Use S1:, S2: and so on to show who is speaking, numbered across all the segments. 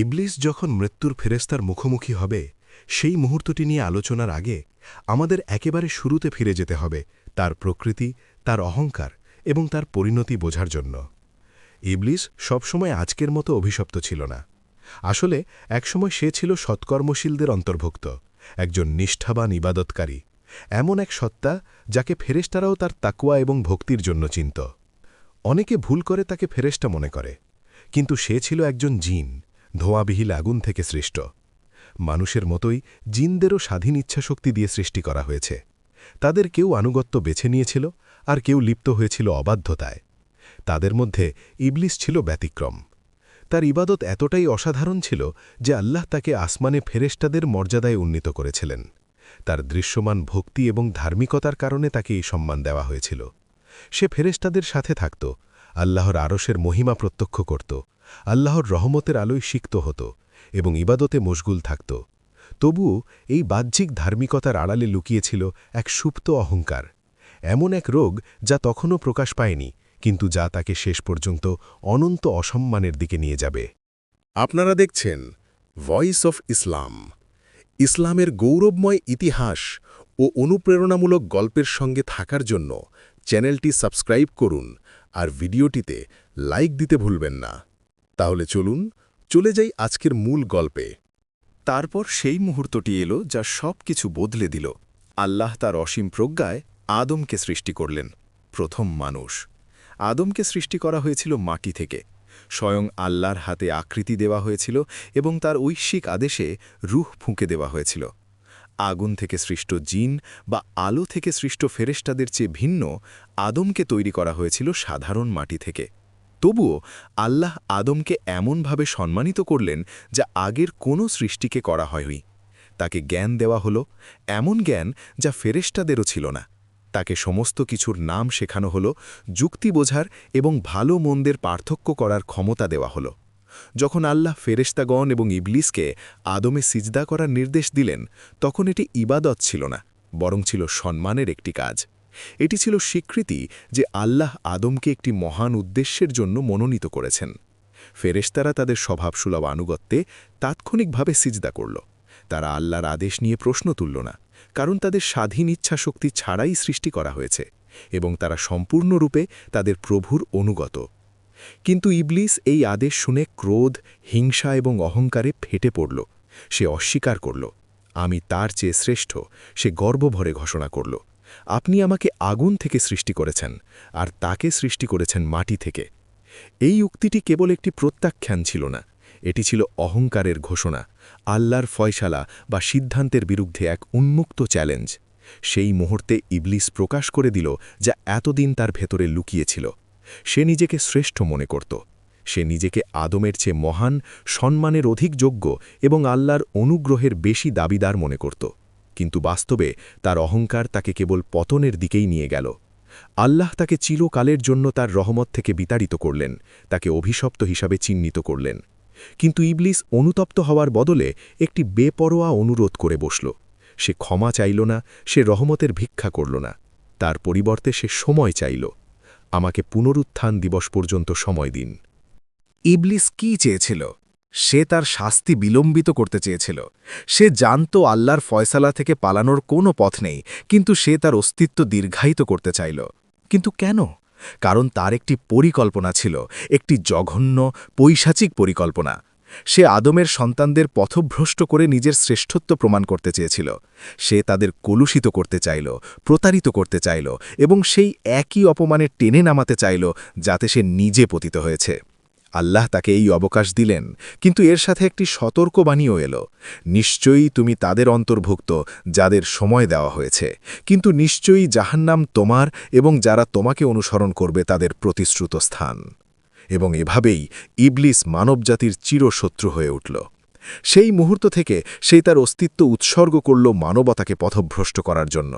S1: ইবলিস যখন মৃত্যুর ফেরেস্তার মুখোমুখি হবে সেই মুহূর্তটি নিয়ে আলোচনার আগে আমাদের একেবারে শুরুতে ফিরে যেতে হবে তার প্রকৃতি, তার অহংকার এবং তার পরিণতি বোঝার জন্য। ইবলিস সবসময় আজকের মতো অভিশপ্ত ছিল না। আসলে একসময় সে ছিল সৎকর্মশীলদের অন্তর্ভুক্ত, একজন নিষ্ঠাবান ইবাদতকারী, এমন এক সত্তা যাকে ফেরেশতারাও তার তাকওয়া এবং ভক্তির জন্য চিনত। অনেকে ভুল করে তাকে ফেরেশতা মনে করে, কিন্তু সে ছিল একজন জিন, ধোঁয়াবিহীল আগুন থেকে সৃষ্ট। মানুষের মতোই জিনদেরও স্বাধীন ইচ্ছাশক্তি দিয়ে সৃষ্টি করা হয়েছে। তাদের কেউ আনুগত্য বেছে নিয়েছিল, আর কেউ লিপ্ত হয়েছিল অবাধ্যতায়। তাদের মধ্যে ইবলিস ছিল ব্যতিক্রম। তার ইবাদত এতটাই অসাধারণ ছিল যে আল্লাহ তাকে আসমানে ফেরেশতাদের মর্যাদায় উন্নীত করেছিলেন। তার দৃশ্যমান ভক্তি এবং ধার্মিকতার কারণে তাকে এই সম্মান দেওয়া হয়েছিল। সে ফেরেশতাদের সাথে থাকত, আল্লাহর আরশের মহিমা প্রত্যক্ষ করত, আল্লাহর রহমতের আলোয় সিক্ত হতো এবং ইবাদতে মশগুল থাকত। তবুও এই বাহ্যিক ধার্মিকতার আড়ালে লুকিয়েছিল এক সুপ্ত অহংকার, এমন এক রোগ যা তখনও প্রকাশ পায়নি, কিন্তু যা তাকে শেষ পর্যন্ত অনন্ত অসম্মানের দিকে নিয়ে যাবে।
S2: আপনারা দেখছেন ভয়েস অফ ইসলাম, ইসলামের গৌরবময় ইতিহাস ও অনুপ্রেরণামূলক গল্পের সঙ্গে থাকার জন্য চ্যানেলটি সাবস্ক্রাইব করুন আর ভিডিওটিতে লাইক দিতে ভুলবেন না। তাহলে চলুন চলে যাই আজকের মূল গল্পে।
S3: তারপর সেই মুহূর্তটি এলো যা সব কিছু বদলে দিল। আল্লাহ তার অসীম প্রজ্ঞায় আদমকে সৃষ্টি করলেন, প্রথম মানুষ। আদমকে সৃষ্টি করা হয়েছিল মাটি থেকে। স্বয়ং আল্লাহর হাতে আকৃতি দেওয়া হয়েছিল এবং তার ঐশ্বিক আদেশে রূহ ফুঁকে দেওয়া হয়েছিল। আগুন থেকে সৃষ্ট জিন বা আলো থেকে সৃষ্ট ফেরেশতাদের চেয়ে ভিন্ন আদমকে তৈরি করা হয়েছিল সাধারণ মাটি থেকে। তবুও আল্লাহ আদমকে এমনভাবে সম্মানিত করলেন যা আগের কোনো সৃষ্টিকে করা হয়নি। তাকে জ্ঞান দেওয়া হলো, এমন জ্ঞান যা ফেরেশতাদেরও ছিল না। তাকে সমস্ত কিছুর নাম শেখানো হলো, যুক্তি বোঝার এবং ভালো মন্দের পার্থক্য করার ক্ষমতা দেওয়া হলো। যখন আল্লাহ ফেরেশতাগণ এবং ইবলিসকে আদমে সিজদা করার নির্দেশ দিলেন, তখন এটি ইবাদত ছিল না, বরং ছিল সম্মানের একটি কাজ। এটি ছিল স্বীকৃতি যে আল্লাহ আদমকে একটি মহান উদ্দেশ্যের জন্য মনোনীত করেছেন। ফেরেশতারা তাদের স্বভাবসুলভ আনুগত্যে তাৎক্ষণিকভাবে সিজদা করল। তারা আল্লাহর আদেশ নিয়ে প্রশ্ন তুলল না, কারণ তাদের স্বাধীন ইচ্ছাশক্তি ছাড়াই সৃষ্টি করা হয়েছে এবং তারা সম্পূর্ণরূপে তাদের প্রভুর অনুগত। কিন্তু ইবলিস এই আদেশ শুনে ক্রোধ, হিংসা এবং অহংকারে ফেটে পড়ল। সে অস্বীকার করল, আমি তার চেয়ে শ্রেষ্ঠ। সে গর্বভরে ঘোষণা করল, আপনি আমাকে আগুন থেকে সৃষ্টি করেছেন, আর তাকে সৃষ্টি করেছেন মাটি থেকে। এই উক্তিটি কেবল একটি প্রত্যাখ্যান ছিল না, এটি ছিল অহংকারের ঘোষণা, আল্লাহর ফয়সালা বা সিদ্ধান্তের বিরুদ্ধে এক উন্মুক্ত চ্যালেঞ্জ। সেই মুহূর্তে ইবলিস প্রকাশ করে দিল যা এতদিন তার ভেতরে লুকিয়েছিল। সে নিজেকে শ্রেষ্ঠ মনে করত। সে নিজেকে আদমের চেয়ে মহান, সম্মানের অধিক যোগ্য এবং আল্লাহর অনুগ্রহের বেশি দাবিদার মনে করত। কিন্তু বাস্তবে তার অহংকার তাকে কেবল পতনের দিকেই নিয়ে গেল। আল্লাহ তাকে চিরকালের জন্য তার রহমত থেকে বিতাড়িত করলেন, তাকে অভিশপ্ত হিসাবে চিহ্নিত করলেন। কিন্তু ইবলিস অনুতপ্ত হওয়ার বদলে একটি বেপরোয়া অনুরোধ করে বসল। সে ক্ষমা চাইল না, সে রহমতের ভিক্ষা করল না। তার পরিবর্তে সে সময় চাইল, আমাকে পুনরুত্থান দিবস পর্যন্ত সময় দিন।
S4: ইবলিস কি চেয়েছিল? সে তার শাস্তি বিলম্বিত করতে চেয়েছিল। সে জানত আল্লাহর ফয়সালা থেকে পালানোর কোনো পথ নেই, কিন্তু সে তার অস্তিত্ব দীর্ঘায়িত করতে চাইল। কিন্তু কেন? কারণ তার একটি পরিকল্পনা ছিল, একটি জঘন্য, পৈশাচিক পরিকল্পনা। সে আদমের সন্তানদের পথভ্রষ্ট করে নিজের শ্রেষ্ঠত্ব প্রমাণ করতে চেয়েছিল। সে তাদের কলুষিত করতে চাইল, প্রতারিত করতে চাইল এবং সেই একই অপমানে টেনে নামাতে চাইল যাতে সে নিজে পতিত হয়েছে। আল্লাহ তাকে এই অবকাশ দিলেন, কিন্তু এর সাথে একটি সতর্কবাণীও এলো। নিশ্চয়ই তুমি তাদের অন্তর্ভুক্ত যাদের সময় দেওয়া হয়েছে, কিন্তু নিশ্চয়ই জাহান্নাম তোমার এবং যারা তোমাকে অনুসরণ করবে তাদের প্রতিশ্রুত স্থান। এবং এভাবেই ইবলিস মানবজাতির চিরশত্রু হয়ে উঠল। সেই মুহূর্ত থেকে সেই তার অস্তিত্ব উৎসর্গ করল মানবতাকে পথভ্রষ্ট করার জন্য।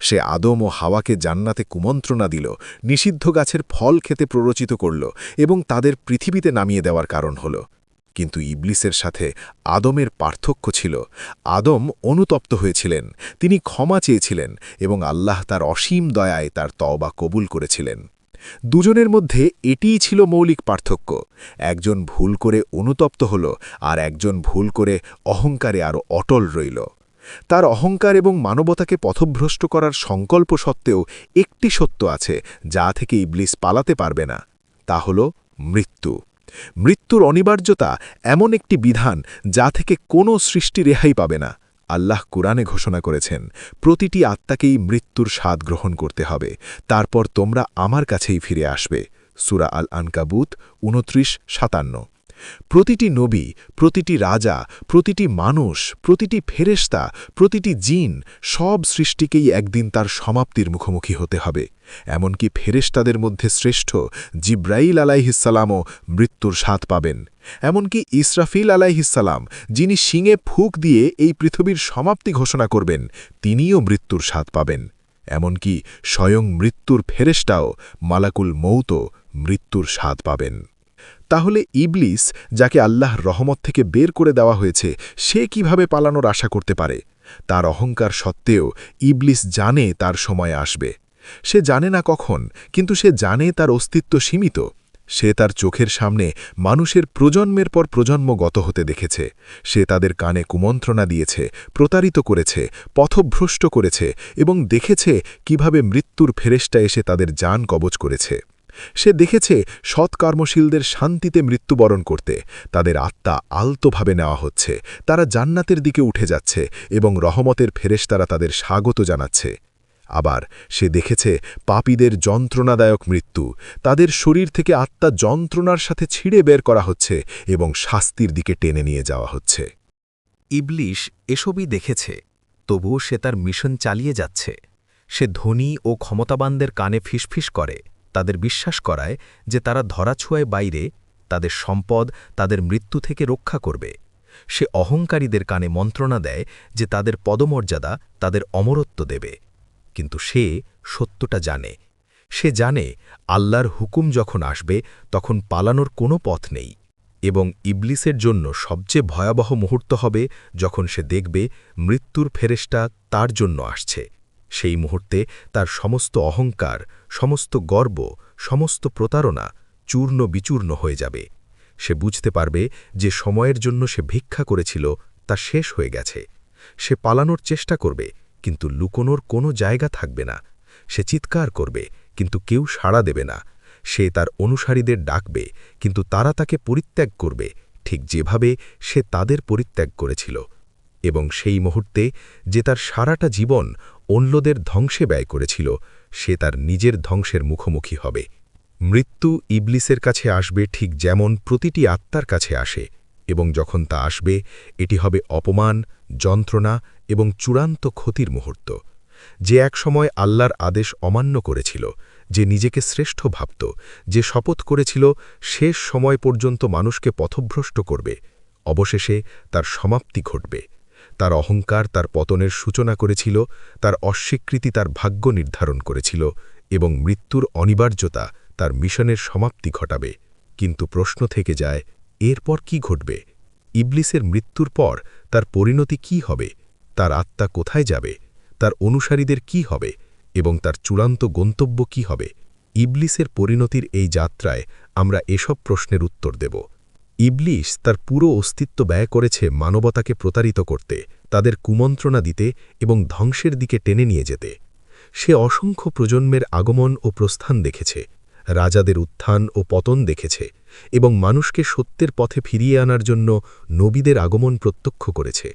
S4: সে আদম ও হাওয়াকে জান্নাতে কুমন্ত্রণা দিল, নিষিদ্ধ গাছের ফল খেতে প্ররোচিত করল এবং তাদের পৃথিবীতে নামিয়ে দেওয়ার কারণ হল। কিন্তু ইবলিসের সাথে আদমের পার্থক্য ছিল, আদম অনুতপ্ত হয়েছিলেন, তিনি ক্ষমা চেয়েছিলেন এবং আল্লাহ তার অসীম দয়ায় তার তওবা কবুল করেছিলেন। দুজনের মধ্যে এটিই ছিল মৌলিক পার্থক্য। একজন ভুল করে অনুতপ্ত হল, আর একজন ভুল করে অহংকারে আরও অটল রইল। তার অহংকার এবং মানবতাকে পথভ্রষ্ট করার সংকল্প সত্ত্বেও একটি সত্য আছে যা থেকে ইবলিস পালাতে পারবে না, তা হল মৃত্যু। মৃত্যুর অনিবার্যতা এমন একটি বিধান যা থেকে কোনো সৃষ্টি রেহাই পাবে না। আল্লাহ কুরআনে ঘোষণা করেছেন, প্রতিটি আত্মাকেই মৃত্যুর স্বাদ গ্রহণ করতে হবে, তারপর তোমরা আমার কাছেই ফিরে আসবে। সূরা আল আনকাবুত ২৯-৫৭। প্রতিটি নবী, প্রতিটি রাজা, প্রতিটি মানুষ, প্রতিটি ফেরেশতা, প্রতিটি জিন, সব সৃষ্টিকেই একদিন তার সমাপ্তির মুখোমুখি হতে হবে। এমনকি ফেরেশতাদের মধ্যে শ্রেষ্ঠ জিব্রাইল আলাইহিসসালামও মৃত্যুর স্বাদ পাবেন। এমনকি ইসরাফিল আলাইহিসসালাম, যিনি শিঙে ফুঁক দিয়ে এই পৃথিবীর সমাপ্তি ঘোষণা করবেন, তিনিও মৃত্যুর স্বাদ পাবেন। এমনকি স্বয়ং মৃত্যুর ফেরেশতাও, মালাকুল মৌতও মৃত্যুর স্বাদ পাবেন। তাহলে ইবলিস, যাকে আল্লাহর রহমত থেকে বের করে দেওয়া হয়েছে, সে কিভাবে পালানোর আশা করতে পারে? তার অহংকার সত্ত্বেও ইবলিস জানে তার সময় আসবে। সে জানে না কখন, কিন্তু সে জানে তার অস্তিত্ব সীমিত। সে তার চোখের সামনে মানুষের প্রজন্মের পর প্রজন্ম গত হতে দেখেছে। সে তাদের কানে কুমন্ত্রণা দিয়েছে, প্রতারিত করেছে, পথভ্রষ্ট করেছে, এবং দেখেছে কিভাবে মৃত্যুর ফেরেশতা এসে তাদের জান কবজ করেছে। সে দেখেছে সৎকর্মশীলদের শান্তিতে মৃত্যুবরণ করতে, তাদের আত্মা আলতোভাবে নেওয়া হচ্ছে, তারা জান্নাতের দিকে উঠে যাচ্ছে এবং রহমতের ফেরেশতারা তাদের স্বাগত জানাচ্ছে। আবার সে দেখেছে পাপীদের যন্ত্রণাদায়ক মৃত্যু, তাদের শরীর থেকে আত্মা যন্ত্রণার সাথে ছিঁড়ে বের করা হচ্ছে এবং শাস্তির দিকে টেনে নিয়ে যাওয়া হচ্ছে।
S5: ইবলিশ এসবই দেখেছে, তবুও সে তার মিশন চালিয়ে যাচ্ছে। সে ধনী ও ক্ষমতাবানদের কানে ফিসফিস করে, তাদের বিশ্বাস করায় যে তারা ধরাছোঁয়ায় বাইরে, তাদের সম্পদ তাদের মৃত্যু থেকে রক্ষা করবে। সে অহংকারীদের কানে মন্ত্রণা দেয় যে তাদের পদমর্যাদা তাদের অমরত্ব দেবে। কিন্তু সে সত্যটা জানে। সে জানে আল্লাহর হুকুম যখন আসবে তখন পালানোর কোনো পথ নেই, এবং ইবলিসের জন্য সবচেয়ে ভয়াবহ মুহূর্ত হবে যখন সে দেখবে মৃত্যুর ফেরেশতা তার জন্য আসছে। সেই মুহূর্তে তার সমস্ত অহংকার, সমস্ত গর্ব, সমস্ত প্রতারণা চূর্ণ বিচূর্ণ হয়ে যাবে। সে বুঝতে পারবে যে সময়ের জন্য সে ভিক্ষা করেছিল তা শেষ হয়ে গেছে। সে পালানোর চেষ্টা করবে, কিন্তু লুকোনোর কোনো জায়গা থাকবে না। সে চিৎকার করবে, কিন্তু কেউ সাড়া দেবে না। সে তার অনুসারীদের ডাকবে, কিন্তু তারা তাকে পরিত্যাগ করবে, ঠিক যেভাবে সে তাদের পরিত্যাগ করেছিল। এবং সেই মুহূর্তে যে তার সারাটা জীবন অন্যদের ধ্বংসে ব্যয় করেছিল, সে তার নিজের ধ্বংসের মুখোমুখি হবে। মৃত্যু ইবলিসের কাছে আসবে ঠিক যেমন প্রতিটি আত্মার কাছে আসে, এবং যখন তা আসবে এটি হবে অপমান, যন্ত্রণা এবং চূড়ান্ত ক্ষতির মুহূর্ত। যে একসময় আল্লাহর আদেশ অমান্য করেছিল, যে নিজেকে শ্রেষ্ঠ ভাবত, যে শপথ করেছিল শেষ সময় পর্যন্ত মানুষকে পথভ্রষ্ট করবে, অবশেষে তার সমাপ্তি ঘটবে। তার অহংকার তার পতনের সূচনা করেছিল, তার অস্বীকৃতি তার ভাগ্য নির্ধারণ করেছিল, এবং মৃত্যুর অনিবার্যতা তার মিশনের সমাপ্তি ঘটাবে। কিন্তু প্রশ্ন থেকে যায়, এরপর কি ঘটবে? ইবলিসের মৃত্যুর পর তার পরিণতি কি হবে? তার আত্মা কোথায় যাবে? তার অনুসারীদের কি হবে? এবং তার চূড়ান্ত গন্তব্য কি হবে? ইবলিসের পরিণতির এই যাত্রায় আমরা এসব প্রশ্নের উত্তর দেব। ইবলিস তার পুরো অস্তিত্ব ব্যয় করেছে মানবতাকে প্রতারিত করতে, তাদের কুমন্ত্রণা দিতে এবং ধ্বংসের দিকে টেনে নিয়ে যেতে। সে অসংখ্য প্রজন্মের আগমন ও প্রস্থান দেখেছে, রাজাদের উত্থান ও পতন দেখেছে, এবং মানুষকে সত্যের পথে ফিরিয়ে আনার জন্য নবীদের আগমন প্রত্যক্ষ করেছে।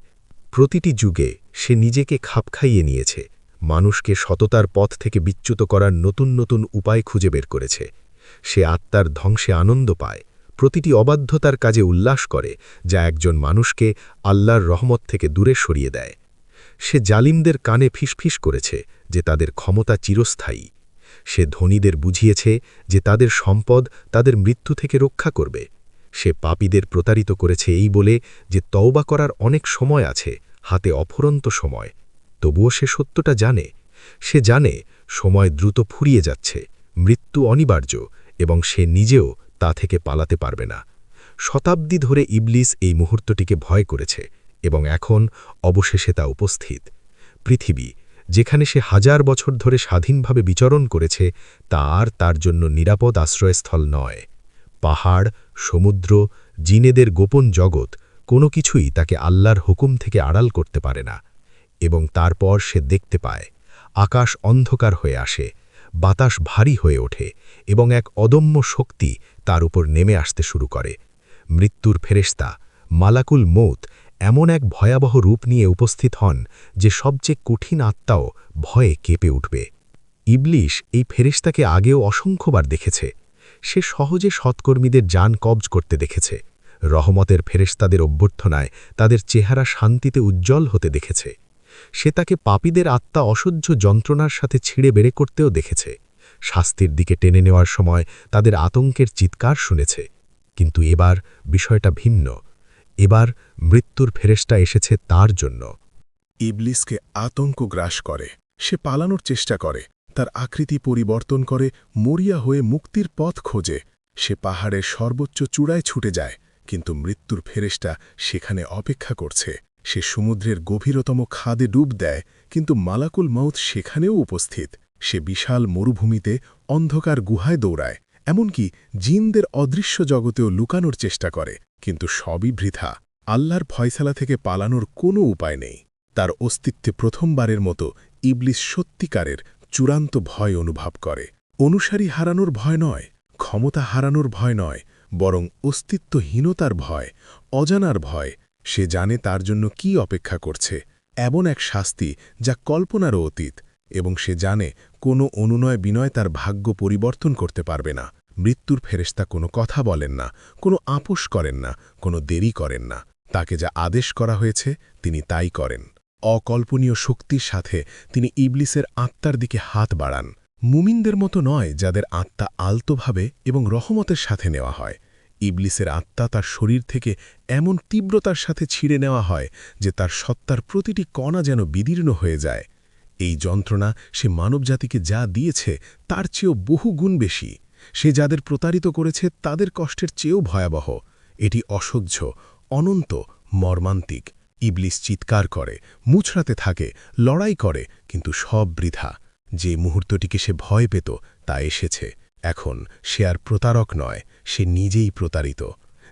S5: প্রতিটি যুগে সে নিজেকে খাপ খাইয়ে নিয়েছে, মানুষকে সততার পথ থেকে বিচ্যুত করার নতুন নতুন উপায় খুঁজে বের করেছে। সে আত্মার ধ্বংসে আনন্দ পায়, প্রতিটি অবাধ্যতার কাজে উল্লাস করে, যা একজন মানুষকে আল্লাহর রহমত থেকে দূরে সরিয়ে দেয়। সে জালিমদের কানে ফিসফিস করেছে যে তাদের ক্ষমতা চিরস্থায়ী। সে ধনীদের বুঝিয়েছে যে তাদের সম্পদ তাদের মৃত্যু থেকে রক্ষা করবে। সে পাপীদের প্রতারিত করেছে এই বলে যে তওবা করার অনেক সময় আছে, হাতে অফুরন্ত সময়। তবুও সে সত্যটা জানে। সে জানে সময় দ্রুত ফুরিয়ে যাচ্ছে, মৃত্যু অনিবার্য, এবং সে নিজেও তা থেকে পালাতে পারবে না। শতাব্দী ধরে ইবলিস এই মুহূর্তটিকে ভয় করেছে, এবং এখন অবশেষে তা উপস্থিত। পৃথিবী, যেখানে সে হাজার বছর ধরে স্বাধীনভাবে বিচরণ করেছে তা আর তার জন্য নিরাপদ আশ্রয়স্থল নয়। পাহাড়, সমুদ্র, জিনেদের গোপন জগৎ কোনো কিছুই তাকে আল্লাহর হুকুম থেকে আড়াল করতে পারে না। এবং তারপর সে দেখতে পায় আকাশ অন্ধকার হয়ে আসে, বাতাস ভারী হয়ে ওঠে এবং এক অদম্য শক্তি তার উপর নেমে আসতে শুরু করে। মৃত্যুর ফেরেশতা মালাকুল মৌত এমন এক ভয়াবহ রূপ নিয়ে উপস্থিত হন যে সবচেয়ে কঠিন আত্মাও ভয়ে কেঁপে উঠবে। ইবলিশ এই ফেরেশতাকে আগেও অসংখ্যবার দেখেছে। সে সহজে সৎকর্মীদের জান কবজ করতে দেখেছে, রহমতের ফেরেশতাদের অভ্যর্থনায় তাদের চেহারা শান্তিতে উজ্জ্বল হতে দেখেছে। সে তাকে পাপীদের আত্মা অসহ্য যন্ত্রণার সাথে ছিঁড়ে বেড়ে করতেও দেখেছে, শাস্তির দিকে টেনে নেওয়ার সময় তাদের আতঙ্কের চিৎকার শুনেছে। কিন্তু এবার বিষয়টা ভিন্ন। এবার মৃত্যুর ফেরেশতা এসেছে তার জন্য।
S2: ইবলিসকে আতঙ্ক গ্রাস করে, সে পালানোর চেষ্টা করে, তার আকৃতি পরিবর্তন করে, মরিয়া হয়ে মুক্তির পথ খোঁজে। সে পাহাড়ের সর্বোচ্চ চূড়ায় ছুটে যায়, কিন্তু মৃত্যুর ফেরেশতা সেখানে অপেক্ষা করছে। সে সমুদ্রের গভীরতম খাদে ডুব দেয়, কিন্তু মালাকুল মউত সেখানেও উপস্থিত। সে বিশাল মরুভূমিতে অন্ধকার গুহায় দৌড়ায়, এমনকি জিনদের অদৃশ্য জগতেও লুকানোর চেষ্টা করে, কিন্তু সবই বৃথা। আল্লাহর ফয়সালা থেকে পালানোর কোনো উপায় নেই। তার অস্তিত্বে প্রথমবারের মতো ইবলিস সত্যিকারের চূড়ান্ত ভয় অনুভব করে। অনুসারী হারানোর ভয় নয়, ক্ষমতা হারানোর ভয় নয়, বরং অস্তিত্বহীনতার ভয়, অজানার ভয়। সে জানে তার জন্য কি অপেক্ষা করছে, এমন এক শাস্তি যা কল্পনারও অতীত, এবং সে জানে কোনো অনুনয় বিনয় তার ভাগ্য পরিবর্তন করতে পারবে না। মৃত্যুর ফেরেশতা কোনো কথা বলেন না, কোনো আপোষ করেন না, কোনো দেরি করেন না। তাকে যা আদেশ করা হয়েছে তিনি তাই করেন। অকল্পনীয় শক্তির সাথে তিনি ইবলিসের আত্মার দিকে হাত বাড়ান। মুমিনদের মতো নয়, যাদের আত্মা আলতোভাবে এবং রহমতের সাথে নেওয়া হয়। ইবলিসের আত্মা তার শরীর থেকে এমন তীব্রতার সাথে ছিঁড়ে নেওয়া হয় যে তার সত্তার প্রতিটি কণা যেন বিদীর্ণ হয়ে যায়। এই যন্ত্রণা সে মানবজাতিকে যা দিয়েছে তার চেয়েও বহু গুণ বেশি। সে যাদের প্রতারিত করেছে তাদের কষ্টের চেয়েও ভয়াবহ। এটি অসহ্য, অনন্ত, মর্মান্তিক। ইবলিস চিৎকার করে, মুচড়াতে থাকে, লড়াই করে, কিন্তু সব বৃথা। যে মুহূর্তটিকে সে ভয় পেত তা এসেছে। এখন সে আর প্রতারক নয়, সে নিজেই প্রতারিত।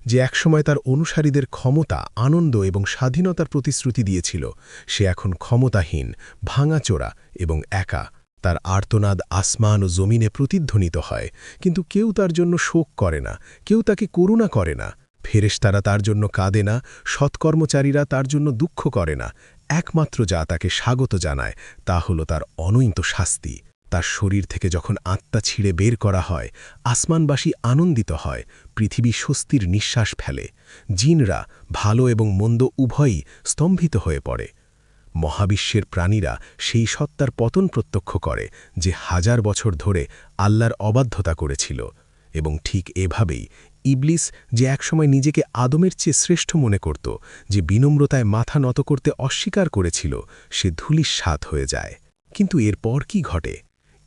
S2: যে একসময় তার অনুসারীদের ক্ষমতা, আনন্দ এবং স্বাধীনতার প্রতিশ্রুতি দিয়েছিল, সে এখন ক্ষমতাহীন, ভাঙাচোরা এবং একা। তার আর্তনাদ আসমান ও জমিনে প্রতিধ্বনিত হয়, কিন্তু কেউ তার জন্য শোক করে না, কেউ তাকে করুণা করে না। ফেরেশতারা তার জন্য কাঁদে না, সৎকর্মচারীরা তার জন্য দুঃখ করে না। একমাত্র যা তাকে স্বাগত জানায় তা হল তার অনন্ত শাস্তি। তার শরীর থেকে যখন আত্মা ছিঁড়ে বের করা হয়, আসমানবাসী আনন্দিত হয়, পৃথিবী স্বস্তির নিঃশ্বাস ফেলে। জিনরা, ভালো এবং মন্দ উভয়ই স্তম্ভিত হয়ে পড়ে। মহাবিশ্বের প্রাণীরা সেই সত্তার পতন প্রত্যক্ষ করে যে হাজার বছর ধরে আল্লাহর অবাধ্যতা করেছিল। এবং ঠিক এভাবেই ইবলিস, যে একসময় নিজেকে আদমের চেয়ে শ্রেষ্ঠ মনে করত, যে বিনম্রতায় মাথা নত করতে অস্বীকার করেছিল, সে ধূলিসাৎ হয়ে যায়। কিন্তু এরপর কি ঘটে?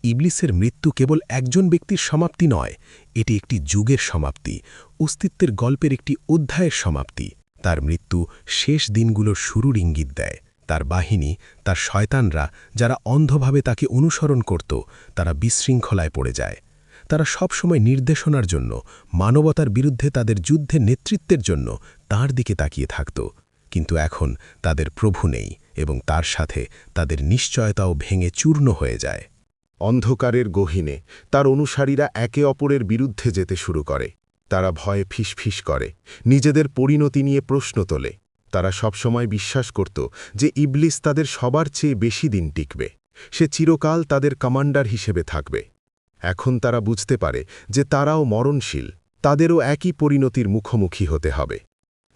S2: ইবলিসের মৃত্যু কেবল একজন ব্যক্তির সমাপ্তি নয়, এটি একটি যুগের সমাপ্তি, অস্তিত্বের গল্পের একটি অধ্যায়ের সমাপ্তি। তার মৃত্যু শেষ দিনগুলোর শুরুর ইঙ্গিত দেয়। তার বাহিনী, তার শয়তানরা, যারা অন্ধভাবে তাকে অনুসরণ করত, তারা বিশৃঙ্খলায় পড়ে যায়। তারা সবসময় নির্দেশনার জন্য, মানবতার বিরুদ্ধে তাদের যুদ্ধে নেতৃত্বের জন্য তার দিকে তাকিয়ে থাকত। কিন্তু এখন তাদের প্রভু নেই, এবং তার সাথে তাদের নিশ্চয়তাও ভেঙে চূর্ণ হয়ে যায়। অন্ধকারের গহীনে তার অনুসারীরা একে অপরের বিরুদ্ধে যেতে শুরু করে। তারা ভয়ে ফিসফিস করে, নিজেদের পরিণতি নিয়ে প্রশ্ন তোলে। তারা সবসময় বিশ্বাস করত যে ইবলিস তাদের সবার চেয়ে বেশি দিন টিকবে, সে চিরকাল তাদের কমান্ডার হিসেবে থাকবে। এখন তারা বুঝতে পারে যে তারাও মরণশীল, তাদেরও একই পরিণতির মুখোমুখি হতে হবে।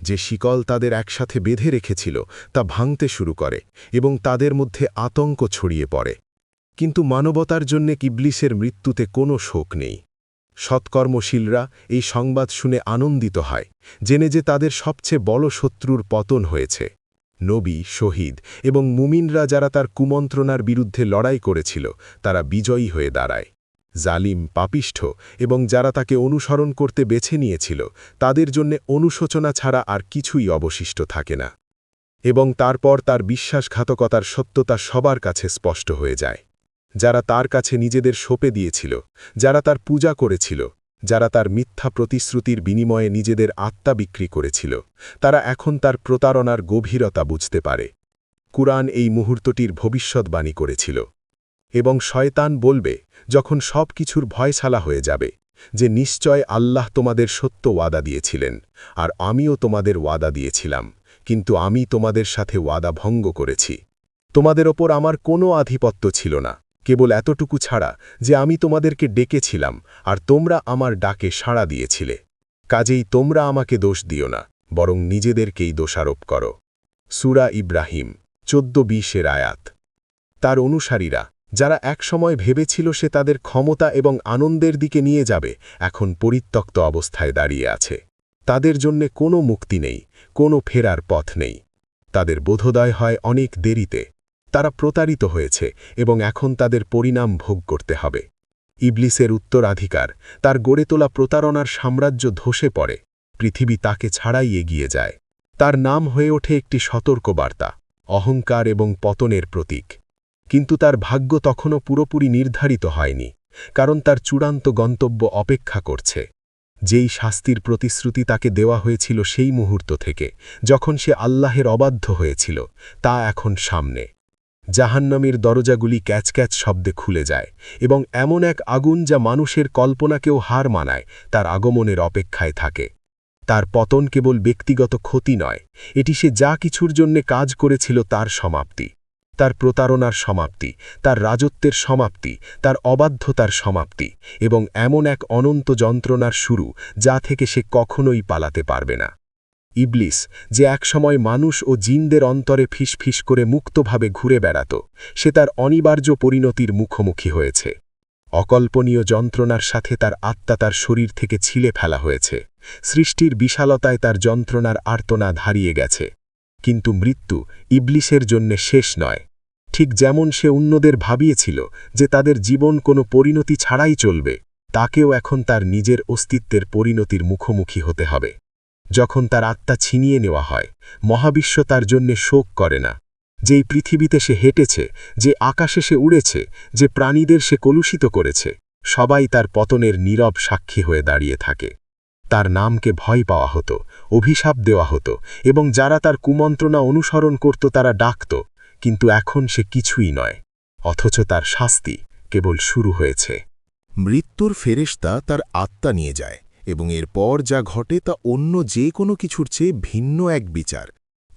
S2: যে শিকল তাদের একসাথে বেঁধে রেখেছিল তা ভাঙতে শুরু করে, এবং তাদের মধ্যে আতঙ্ক ছড়িয়ে পড়ে। কিন্তু মানবতার জন্যে ইবলিসের মৃত্যুতে কোনো শোক নেই। সৎকর্মশীলরা এই সংবাদ শুনে আনন্দিত হয়, জেনে যে তাদের সবচেয়ে বড় শত্রুর পতন হয়েছে। নবী, শহীদ এবং মুমিনরা যারা তার কুমন্ত্রণার বিরুদ্ধে লড়াই করেছিল, তারা বিজয়ী হয়ে দাঁড়ায়। জালিম, পাপিষ্ঠ এবং যারা তাকে অনুসরণ করতে বেছে নিয়েছিল, তাদের জন্যে অনুশোচনা ছাড়া আর কিছুই অবশিষ্ট থাকে না। এবং তারপর তার বিশ্বাসঘাতকতার সত্যতা সবার কাছে স্পষ্ট হয়ে যায়। যারা তার কাছে নিজেদের সঁপে দিয়েছিল, যারা তার পূজা করেছিল, যারা তার মিথ্যা প্রতিশ্রুতির বিনিময়ে নিজেদের আত্মা বিক্রি করেছিল, তারা এখন তার প্রতারণার গভীরতা বুঝতে পারে। কুরআন এই মুহূর্তটির ভবিষ্যৎবাণী করেছিল। এবং শয়তান বলবে, যখন সব কিছুর ভয়শালা হয়ে যাবে, যে নিশ্চয় আল্লাহ তোমাদের সত্য ওয়াদা দিয়েছিলেন, আর আমিও তোমাদের ওয়াদা দিয়েছিলাম, কিন্তু আমি তোমাদের সাথে ওয়াদা ভঙ্গ করেছি। তোমাদের ওপর আমার কোনো আধিপত্য ছিল না, কেবল এতটুকু ছাড়া যে আমি তোমাদেরকে ডেকেছিলাম আর তোমরা আমার ডাকে সাড়া দিয়েছিলে। কাজেই তোমরা আমাকে দোষ দিও না, বরং নিজেদেরকেই দোষারোপ করো। সূরা ইব্রাহিম 14-20 আয়াত। তার অনুসারীরা, যারা একসময় ভেবেছিল সে তাদের ক্ষমতা এবং আনন্দের দিকে নিয়ে যাবে, এখন পরিত্যক্ত অবস্থায় দাঁড়িয়ে আছে। তাদের জন্যে কোনো মুক্তি নেই, কোনো ফেরার পথ নেই। তাদের বোধোদয় হয় অনেক দেরিতে। তারা প্রতারিত হয়েছে এবং এখন তাদের পরিণাম ভোগ করতে হবে। ইবলিসের উত্তরাধিকার, তার গড়ে তোলা প্রতারণার সাম্রাজ্য ধসে পড়ে, পৃথিবী তাকে ছাড়াই এগিয়ে যায়। তার নাম হয়ে ওঠে একটি সতর্কবার্তা, অহংকার এবং পতনের প্রতীক। কিন্তু তার ভাগ্য তখনও পুরোপুরি নির্ধারিত হয়নি, কারণ তার চূড়ান্ত গন্তব্য অপেক্ষা করছে। যেই শাস্তির প্রতিশ্রুতি তাকে দেওয়া হয়েছিল সেই মুহূর্ত থেকে, যখন সে আল্লাহের অবাধ্য হয়েছিল, তা এখন সামনে। জাহান্নামের দরজাগুলি ক্যাচক্যাচ শব্দে খুলে যায়, এবং এমন এক আগুন যা মানুষের কল্পনাকেও হার মানায়, তার আগমনের অপেক্ষায় থাকে। তার পতন কেবল ব্যক্তিগত ক্ষতি নয়, এটি সে যা কিছুর জন্যে কাজ করেছিল তার সমাপ্তি। তার প্রতারণার সমাপ্তি, তার রাজত্বের সমাপ্তি, তার অবাধ্যতার সমাপ্তি, এবং এমন এক অনন্ত যন্ত্রণার শুরু যা থেকে সে কখনোই পালাতে পারবে না। ইবলিস, যে একসময় মানুষ ও জিনদের অন্তরে ফিসফিস করে মুক্তভাবে ঘুরে বেড়াত, সে তার অনিবার্য পরিণতির মুখোমুখি হয়েছে। অকল্পনীয় যন্ত্রণার সাথে তার আত্মা তার শরীর থেকে ছিলে ফেলা হয়েছে। সৃষ্টির বিশালতায় তার যন্ত্রণার আর্তনাদ হারিয়ে গেছে। কিন্তু মৃত্যু ইবলিসের জন্যে শেষ নয়। ঠিক যেমন সে অন্যদের ভাবিয়েছিল যে তাদের জীবন কোনো পরিণতি ছাড়াই চলবে, তাকেও এখন তার নিজের অস্তিত্বের পরিণতির মুখোমুখি হতে হবে। যখন তার আত্মা ছিনিয়ে নেওয়া হয়, মহাবিশ্ব তার জন্যে শোক করে না। যেই পৃথিবীতে সে হেঁটেছে, যে আকাশে সে উড়েছে, যে প্রাণীদের সে কলুষিত করেছে, সবাই তার পতনের নীরব সাক্ষী হয়ে দাঁড়িয়ে থাকে। তার নামকে ভয় পাওয়া হতো, অভিশাপ দেওয়া হতো, এবং যারা তার কুমন্ত্রণা অনুসরণ করত তারা ডাকত, কিন্তু এখন সে কিছুই নয়। অথচ তার শাস্তি কেবল শুরু হয়েছে।
S3: মৃত্যুর ফেরেশতা তার আত্মা নিয়ে যায়, এবং এরপর যা ঘটে তা অন্য যে কোনো কিছুর চেয়ে ভিন্ন এক বিচার।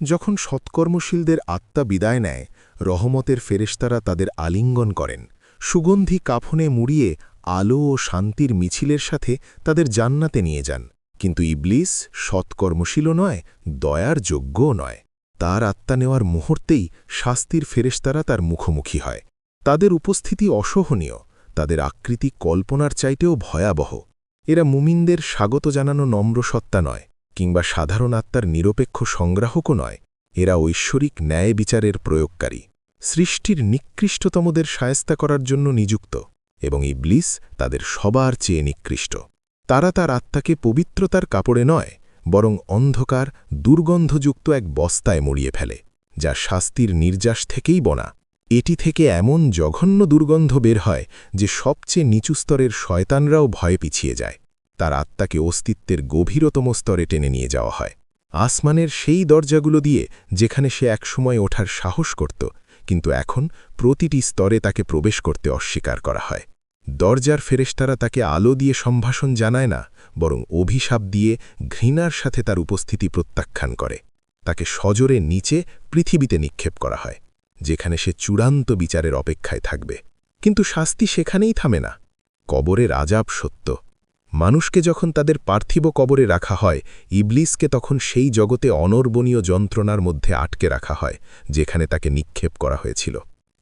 S3: যখন সৎকর্মশীলদের আত্মা বিদায় নেয়, রহমতের ফেরেশতারা তাদের আলিঙ্গন করেন, সুগন্ধি কাফনে মুড়িয়ে আলো ও শান্তির মিছিলের সাথে তাদের জান্নাতে নিয়ে যান। কিন্তু ইবলিস সৎকর্মশীলও নয়, দয়ার যোগ্যও নয়। তার আত্মা নেওয়ার মুহূর্তেই শাস্তির ফেরেশতারা তার মুখোমুখি হয়। তাদের উপস্থিতি অসহনীয়, তাদের আকৃতি কল্পনার চাইতেও ভয়াবহ। এরা মুমিনদের স্বাগত জানানো নম্র সত্তা নয়, কিংবা সাধারণ আত্মার নিরপেক্ষ সংগ্রাহকও নয়। এরা ঐশ্বরিক ন্যায় বিচারের প্রয়োগকারী, সৃষ্টির নিকৃষ্টতমদের শায়েস্তা করার জন্য নিযুক্ত, এবং ইবলিস তাদের সবার চেয়ে নিকৃষ্ট। তারা তার আত্মাকে পবিত্রতার কাপড়ে নয়, বরং অন্ধকার দুর্গন্ধযুক্ত এক বস্তায় মুড়িয়ে ফেলে, যা শাস্তির নির্যাস থেকেই বনা। এটি থেকে এমন জঘন্য দুর্গন্ধ বের হয় যে সবচেয়ে নিচু স্তরের শয়তানরাও ভয়ে পিছিয়ে যায়। তার আত্মাকে অস্তিত্বের গভীরতম স্তরে টেনে নিয়ে যাওয়া হয়, আসমানের সেই দরজাগুলো দিয়ে যেখানে সে একসময় ওঠার সাহস করত, কিন্তু এখন প্রতিটি স্তরে তাকে প্রবেশ করতে অস্বীকার করা হয়। দরজার ফেরেশতারা তাকে আলো দিয়ে সম্ভাষণ জানায় না, বরং অভিশাপ দিয়ে ঘৃণার সাথে তার উপস্থিতি প্রত্যাখ্যান করে। তাকে সজোরে নিচে পৃথিবীতে নিক্ষেপ করা হয়, যেখানে সে চূড়ান্ত বিচারের অপেক্ষায় থাকবে। কিন্তু শাস্তি সেখানেই থামে না। কবরের আযাব সত্য। মানুষকে যখন তাদের পার্থিব কবরে রাখা হয়, ইবলিসকে তখন সেই জগতে অনর্বণীয় যন্ত্রণার মধ্যে আটকে রাখা হয়, যেখানে তাকে নিক্ষেপ করা হয়েছিল।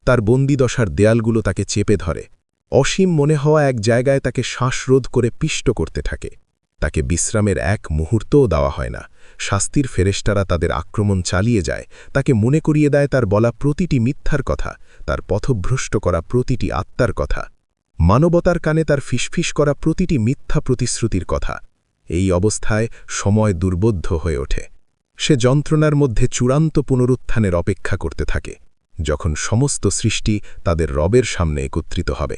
S3: তার বন্দিদশার দেয়ালগুলো তাকে চেপে ধরে। অসীম মনে হওয়া এক জায়গায় তাকে শ্বাসরোধ করে পিষ্ট করতে থাকে। তাকে বিশ্রামের এক মুহূর্তও দেওয়া হয় না। শাস্তির ফেরেশতারা তাদের আক্রমণ চালিয়ে যায়, তাকে মনে করিয়ে দেয় তার বলা প্রতিটি মিথ্যার কথা, তার পথভ্রষ্ট করা প্রতিটি আত্মার কথা, মানবতার কানে তার ফিসফিস করা প্রতিটি মিথ্যা প্রতিশ্রুতির কথা। এই অবস্থায় সময় দুর্বোধ্য হয়ে ওঠে।
S2: সে যন্ত্রণার মধ্যে চূড়ান্ত পুনরুত্থানের অপেক্ষা করতে থাকে, যখন সমস্ত সৃষ্টি তাদের রবের সামনে একত্রিত হবে।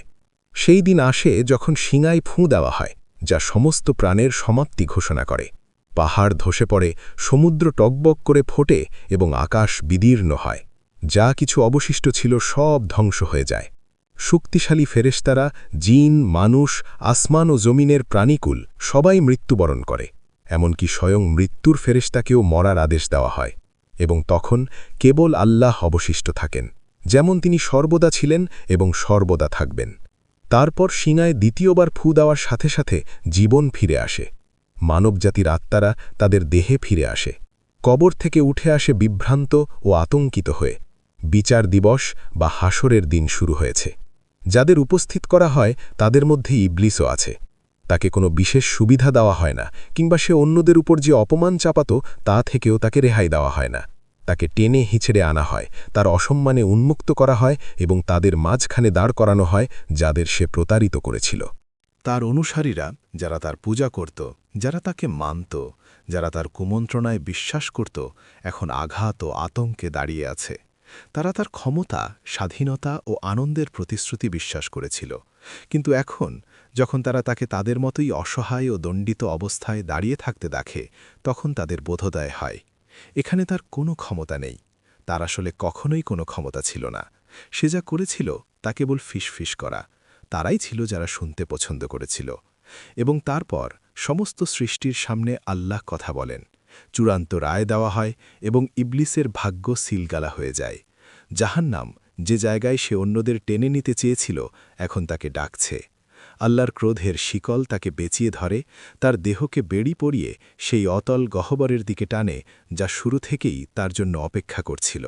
S2: সেই দিন আসে যখন শিঙায় ফুঁ দেওয়া হয়, যা সমস্ত প্রাণের সমাপ্তি ঘোষণা করে। পাহাড় ধসে পড়ে, সমুদ্র টকবক করে ফোটে এবং আকাশ বিদীর্ণ হয়। যা কিছু অবশিষ্ট ছিল সব ধ্বংস হয়ে যায়। শক্তিশালী ফেরেশতারা, জিন, মানুষ, আসমান ও জমিনের প্রাণীকুল সবাই মৃত্যুবরণ করে। এমনকি স্বয়ং মৃত্যুর ফেরেশতাকেও মরার আদেশ দেওয়া হয়, এবং তখন কেবল আল্লাহ অবশিষ্ট থাকেন, যেমন তিনি সর্বদা ছিলেন এবং সর্বদা থাকবেন। তারপর শিঙায় দ্বিতীয়বার ফু দেওয়ার সাথে সাথে জীবন ফিরে আসে। মানবজাতির আত্মারা তাদের দেহে ফিরে আসে। কবর থেকে উঠে আসে বিভ্রান্ত ও আতঙ্কিত হয়ে। বিচার দিবস বা হাসরের দিন শুরু হয়েছে। যাদের উপস্থিত করা হয় তাদের মধ্যে ইবলিসও আছে। তাকে কোনো বিশেষ সুবিধা দেওয়া হয় না, কিংবা সে অন্যদের উপর যে অপমান চাপাত তা থেকেও তাকে রেহাই দেওয়া হয় না। তাকে টেনে হিঁচড়ে আনা হয়, তার অসম্মানে উন্মুক্ত করা হয় এবং তাদের মাঝখানে দাঁড় করানো হয় যাদের সে প্রতারিত করেছিল।
S3: তার অনুসারীরা, যারা তার পূজা করত, যারা তাকে মানত, যারা তার কুমন্ত্রণায় বিশ্বাস করত, এখন আঘাত ও আতঙ্কে দাঁড়িয়ে আছে। তারা তার ক্ষমতা, স্বাধীনতা ও আনন্দের প্রতিশ্রুতি বিশ্বাস করেছিল, কিন্তু এখন যখন তারা তাকে তাদের মতোই অসহায় ও দণ্ডিত অবস্থায় দাঁড়িয়ে থাকতে দেখে, তখন তাদের বোধোদয় হয় এখানে তার কোনো ক্ষমতা নেই। তার আসলে কখনোই কোনো ক্ষমতা ছিল না। সে যা করেছিল তা কেবল ফিসফিস করা। তারাই ছিল যারা শুনতে পছন্দ করেছিল। এবং তারপর সমস্ত সৃষ্টির সামনে আল্লাহ কথা বলেন, চূড়ান্ত রায় দেওয়া হয় এবং ইবলিসের ভাগ্য সিলগালা হয়ে যায়। জাহান্নাম, যে জায়গায় সে অন্যদের টেনে নিতে চেয়েছিল, এখন তাকে ডাকছে। আল্লাহর ক্রোধের শিকল তাকে বেঁচিয়ে ধরে, তার দেহকে বেড়ি পরিয়ে সেই অতল গহ্বরের দিকে টানে, যা শুরু থেকেই তার জন্য অপেক্ষা করছিল।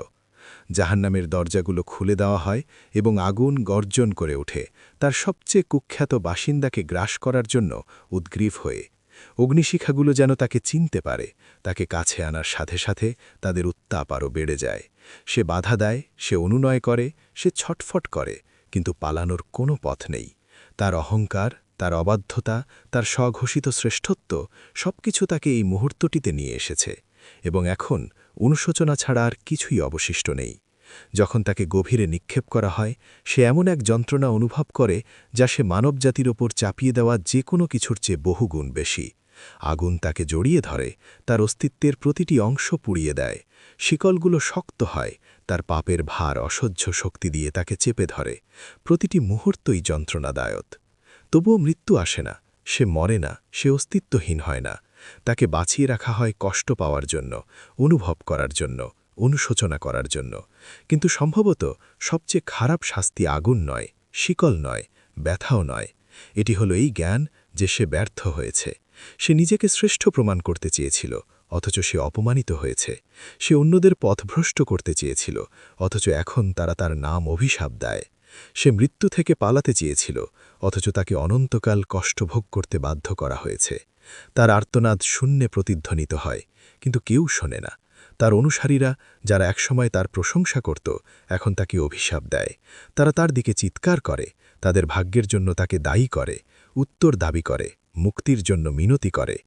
S3: জাহান্নামের দরজাগুলো খুলে দেওয়া হয় এবং আগুন গর্জন করে ওঠে, তার সবচেয়ে কুখ্যাত বাসিন্দাকে গ্রাস করার জন্য উদ্গ্রীব হয়ে। অগ্নিশিখাগুলো যেন তাকে চিনতে পারে, তাকে কাছে আনার সাথে সাথে তাদের উত্তাপ আরও বেড়ে যায়। সে বাধা দেয়, সে অনুনয় করে, সে ছটফট করে, কিন্তু পালানোর কোনো পথ নেই। তার অহংকার, তার অবাধ্যতা, তার স্বঘোষিত শ্রেষ্ঠত্ব সবকিছু তাকে এই মুহূর্তটিতে নিয়ে এসেছে, এবং এখন অনুশোচনা ছাড়া আর কিছুই অবশিষ্ট নেই। যখন তাকে গভীরে নিক্ষেপ করা হয়, সে এমন এক যন্ত্রণা অনুভব করে যা সে মানবজাতির ওপর চাপিয়ে দেওয়া যে কোনো কিছুর চেয়ে বহুগুণ বেশি। আগুন তাকে জড়িয়ে ধরে, তার অস্তিত্বের প্রতিটি অংশ পুড়িয়ে দেয়। শিকলগুলো শক্ত হয়, তার পাপের ভার অসহ্য শক্তি দিয়ে তাকে চেপে ধরে। প্রতিটি মুহূর্তই যন্ত্রণাদায়ক। তবুও মৃত্যু আসে না, সে মরে না, সে অস্তিত্বহীন হয় না। তাকে বাঁচিয়ে রাখা হয় কষ্ট পাওয়ার জন্য, অনুভব করার জন্য, অনুশোচনা করার জন্য। কিন্তু সম্ভবত সবচেয়ে খারাপ শাস্তি আগুন নয়, শিকল নয়, ব্যথাও নয়। এটি হলো এই জ্ঞান যে সে ব্যর্থ হয়েছে। সে নিজেকে শ্রেষ্ঠ প্রমাণ করতে চেয়েছিল, অথচ সে অপমানিত হয়েছে। সে অন্যদের পথভ্রষ্ট করতে চেয়েছিল, অথচ এখন তারা তার নাম অভিশাপ দেয়। সে মৃত্যু থেকে পালাতে চেয়েছিল, অথচ তাকে অনন্তকাল কষ্টভোগ করতে বাধ্য করা হয়েছে। তার আর্তনাদ শূন্যে প্রতিধ্বনিত হয়, কিন্তু কেউ শোনে না। তার অনুসারীরা, যারা একসময় তার প্রশংসা করত, এখন তাকে অভিশাপ দেয়। তারা তার দিকে চিৎকার করে, তাদের ভাগ্যের জন্য তাকে দায়ী করে, উত্তর দাবি করে, মুক্তির জন্য মিনতি করে।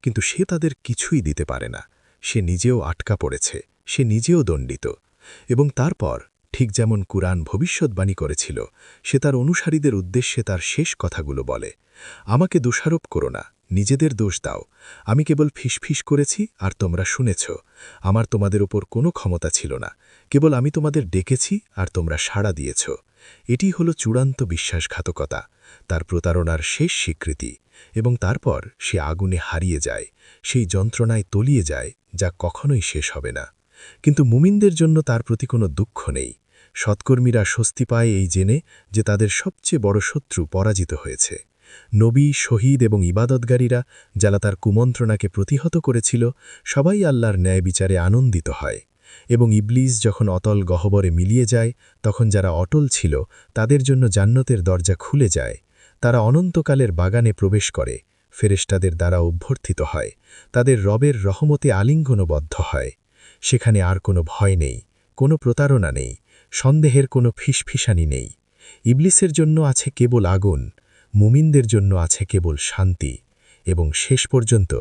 S3: কিন্তু সে তাদের কিছুই দিতে পারে না। সে নিজেও আটকা পড়েছে, সে নিজেও দণ্ডিত। এবং তারপর, ঠিক যেমন কুরআন ভবিষ্যৎবাণী করেছিল, সে তার অনুসারীদের উদ্দেশ্যে তার শেষ কথাগুলো বলে, আমাকে দোষারোপ করো না, নিজেদের দোষ দাও। আমি কেবল ফিসফিস করেছি আর তোমরা শুনেছ। আমার তোমাদের ওপর কোনো ক্ষমতা ছিল না, কেবল আমি তোমাদের ডেকেছি আর তোমরা সাড়া দিয়েছ। এটি হলো চূড়ান্ত বিশ্বাসঘাতকতা, তার প্রতারণার শেষ স্বীকৃতি। এবং তারপর সে আগুনে হারিয়ে যায়, সেই যন্ত্রণায় তলিয়ে যায়, যা কখনোই শেষ হবে না। কিন্তু মুমিনদের জন্য তার প্রতি কোনো দুঃখ নেই। সৎকর্মীরা স্বস্তি পায় এই জেনে যে তাদের সবচেয়ে বড় শত্রু পরাজিত হয়েছে। নবী, শহীদ এবং ইবাদতগারীরা, যারা তার কুমন্ত্রণাকে প্রতিহত করেছিল, সবাই আল্লাহর ন্যায় বিচারে আনন্দিত হয়। এবং ইবলিস যখন অতল গহ্বরে মিলিয়ে যায়, তখন যারা অটল ছিল তাদের জন্য জান্নাতের দরজা খুলে যায়। তারা অনন্তকালের বাগানে প্রবেশ করে, ফেরেশতাদের দ্বারা অভ্যর্থিত হয়, তাদের রবের রহমতে আলিঙ্গনবদ্ধ হয়। সেখানে আর কোনো ভয় নেই, কোনো প্রতারণা নেই, সন্দেহের কোনো ফিসফিসানি নেই। ইবলিসের জন্য আছে কেবল আগুন, মুমিনদের জন্য আছে কেবল শান্তি। এবং শেষ পর্যন্ত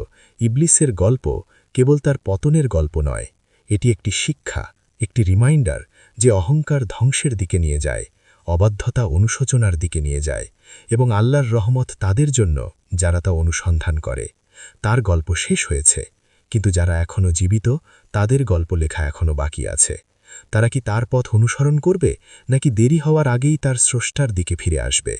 S3: ইবলিসের গল্প
S6: কেবল তার পতনের গল্প নয়, এটি একটি শিক্ষা, একটি রিমাইন্ডার যে অহংকার ধ্বংসের দিকে নিয়ে যায়, অবাধ্যতা অনুশোচনার দিকে নিয়ে যায়, এবং আল্লাহর রহমত তাদের জন্য যারা তা অনুসন্ধান করে। তার গল্প শেষ হয়েছে, কিন্তু যারা এখনও জীবিত তাদের গল্প লেখা এখনও বাকি আছে। তারা কি তার পথ অনুসরণ করবে, নাকি দেরি হওয়ার আগেই তার স্রষ্টার দিকে ফিরে আসবে?